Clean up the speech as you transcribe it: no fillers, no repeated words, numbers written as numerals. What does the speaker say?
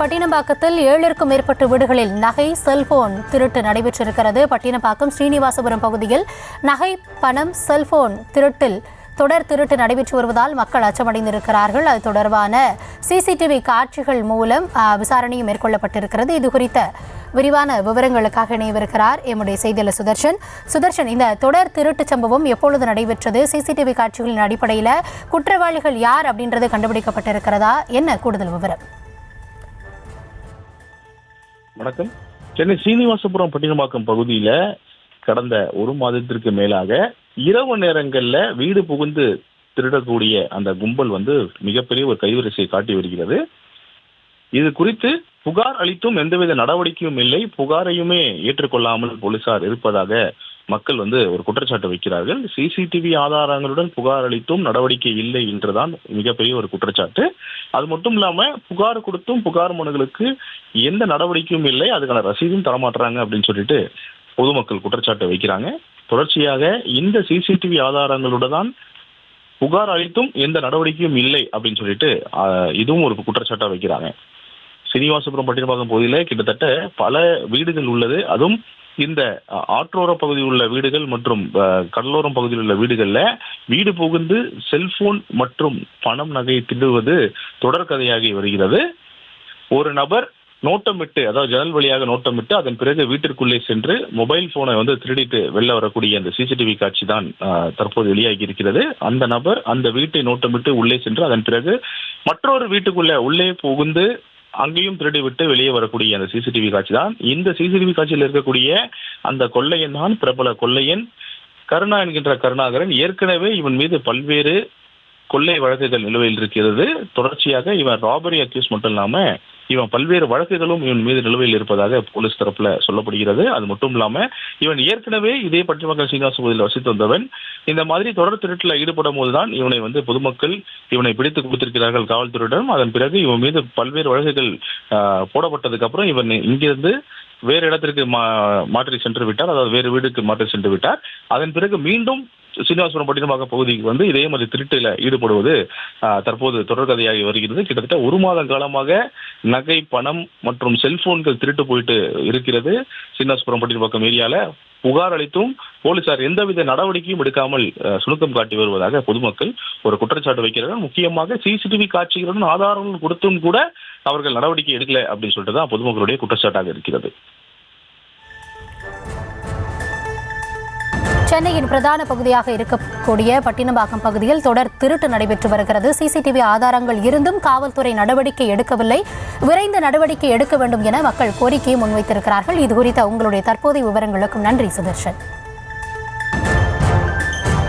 பட்டினப்பாக்கத்தில் 7க்கும் மேற்பட்ட வீடுகளில் நகை, செல்போன் திருட்டு நடைபெற்றிருக்கிறது. பட்டினப்பாக்கம் ஸ்ரீனிவாசபுரம் பகுதியில் நகை, பணம், செல்போன் தொடர் திருட்டு நடைபெற்று வருவதால் மக்கள் அச்சமடைந்திருக்கிறார்கள். அது தொடர்பான சிசிடிவி காட்சிகள் மூலம் விசாரணையும் மேற்கொள்ளப்பட்டிருக்கிறது. இது குறித்த விரிவான விவரங்களுக்காக இணையவிருக்கிறார் எம்முடைய செய்தியாளர் சுதர்ஷன். இந்த தொடர் திருட்டு சம்பவம் எப்பொழுது நடைபெற்றது? சிசிடிவி காட்சிகளின் அடிப்படையில் குற்றவாளிகள் யார் அப்படின்றது கண்டுபிடிக்கப்பட்டிருக்கிறதா? என்ன கூடுதல் விவரம்? வணக்கம். சென்னை ஸ்ரீனிவாசபுரம் பட்டினப்பாக்கம் பகுதியில கடந்த ஒரு மாதத்திற்கு மேலாக இரவு நேரங்கள்ல வீடு புகுந்து திருடக்கூடிய அந்த கும்பல் மிகப்பெரிய ஒரு கைவரிசையை காட்டி வருகிறது. இது குறித்து புகார் அளித்தும் எந்தவித நடவடிக்கையும் இல்லை, புகாரையுமே ஏற்றுக்கொள்ளாமல் போலீசார் இருப்பதாக மக்கள் ஒரு குற்றச்சாட்டு வைக்கிறார்கள். சிசிடிவி ஆதாரங்களுடன் புகார் அளித்தும் நடவடிக்கை இல்லை என்றுதான் மிகப்பெரிய ஒரு குற்றச்சாட்டு. அது மட்டும் இல்லாம புகார் கொடுத்தும் புகார் மனுகளுக்கு எந்த நடவடிக்கையும் இல்லை, அதுக்கான ரசீதும் தரமாட்டுறாங்க அப்படின்னு சொல்லிட்டு பொதுமக்கள் குற்றச்சாட்டு வைக்கிறாங்க. தொடர்ச்சியாக இந்த சிசிடிவி ஆதாரங்களுடன் தான் புகார் அளித்தும் எந்த நடவடிக்கையும் இல்லை அப்படின்னு சொல்லிட்டு இதுவும் ஒரு குற்றச்சாட்டா வைக்கிறாங்க. ஸ்ரீனிவாசபுரம் பட்டினப்பாக்கம் பகுதியில கிட்டத்தட்ட பல வீடுகள் உள்ளது. அதுவும் இந்த ஆற்றோர பகுதியில் உள்ள வீடுகள் மற்றும் கடலோரம் பகுதியில் உள்ள வீடுகள்ல வீடு புகுந்து செல்போன் மற்றும் பணம், நகை திருடுவது தொடர்கதையாகி வருகிறது. ஒரு நபர் நோட்டமிட்டு, அதாவது ஜன்னல் வழியாக நோட்டமிட்டு அதன் பிறகு வீட்டிற்குள்ளே சென்று மொபைல் போனை திருடிட்டு வெளில வரக்கூடிய அந்த சிசிடிவி காட்சி தான் தற்போது வெளியாகி இருக்கிறது. அந்த நபர் அந்த வீட்டை நோட்டமிட்டு உள்ளே சென்று அதன் பிறகு மற்றொரு வீட்டுக்குள்ள உள்ளே புகுந்து அங்கேயும் திருடிவிட்டு வெளியே வரக்கூடிய அந்த சிசிடிவி காட்சி தான். இந்த சிசிடிவி காட்சியில் இருக்கக்கூடிய அந்த கொள்ளையன் தான் பிரபல கொள்ளையன் கருணா என்கின்ற கருணாகரன். ஏற்கனவே இவன் மீது பல்வேறு கொள்ளை வழக்குகள் நிலுவையில் இருக்கிறது. தொடர்ச்சியாக இவன் ராபரி அக்யூஸ் மட்டும் இல்லாம இவன் பல்வேறு வழக்குகளும் இவன் மீது நிலுவையில் இருப்பதாக போலீஸ் தரப்புல சொல்லப்படுகிறது. அது மட்டும் இல்லாம இவன் ஏற்கனவே இதே பட்டினப்பாக்கம் ஸ்ரீனிவாச பகுதியில் வசித்து வந்தவன். இந்த மாதிரி தொடர் திருட்டில் ஈடுபடும் போதுதான் இவனை பொதுமக்கள் இவனை பிடித்து கொடுத்திருக்கிறார்கள் காவல்துறையிடம். அதன் பிறகு இவன் மீது பல்வேறு வழக்குகள் போடப்பட்டதுக்கு அப்புறம் இவன் இங்கிருந்து வேறு இடத்திற்கு மாற்றி சென்று விட்டார், அதாவது வேறு வீடுக்கு மாற்றி சென்று விட்டார். அதன் பிறகு மீண்டும் ஸ்ரீனிவாசபுரம் பட்டினப்பாக்கம் பகுதிக்கு இதே மாதிரி திருட்டில ஈடுபடுவது தற்போது தொடர்கதையாகி வருகிறது. கிட்டத்தட்ட ஒரு மாத காலமாக நகை, பணம் மற்றும் செல்போன்கள் திருட்டு போயிட்டு இருக்கிறது. ஸ்ரீனிவாசபுரம் பட்டினப்பாக்கம் ஏரியால புகார் அளித்தும் போலீசார் எந்தவித நடவடிக்கையும் எடுக்காமல் சுணுக்கம் காட்டி வருவதாக பொதுமக்கள் ஒரு குற்றச்சாட்டு வைக்கிறார்கள். முக்கியமாக சிசிடிவி காட்சிகளுடன் ஆதாரங்கள் கொடுத்தும் கூட அவர்கள் நடவடிக்கை எடுக்கல அப்படின்னு சொல்லிட்டு தான் பொதுமக்களுடைய குற்றச்சாட்டாக இருக்கிறது. சென்னையின் பிரதான பகுதியாக இருக்கக்கூடிய பட்டினப்பாக்கம் பகுதியில் தொடர் திருட்டு நடைபெற்று வருகிறது. சிசிடிவி ஆதாரங்கள் இருந்தும் காவல்துறை நடவடிக்கை எடுக்கவில்லை. விரைந்து நடவடிக்கை எடுக்க வேண்டும் என மக்கள் கோரிக்கையை முன்வைத்திருக்கிறார்கள். இது குறித்த உங்களுடைய தற்போதைய விவரங்களுக்கும் நன்றி சுதர்ஷன்.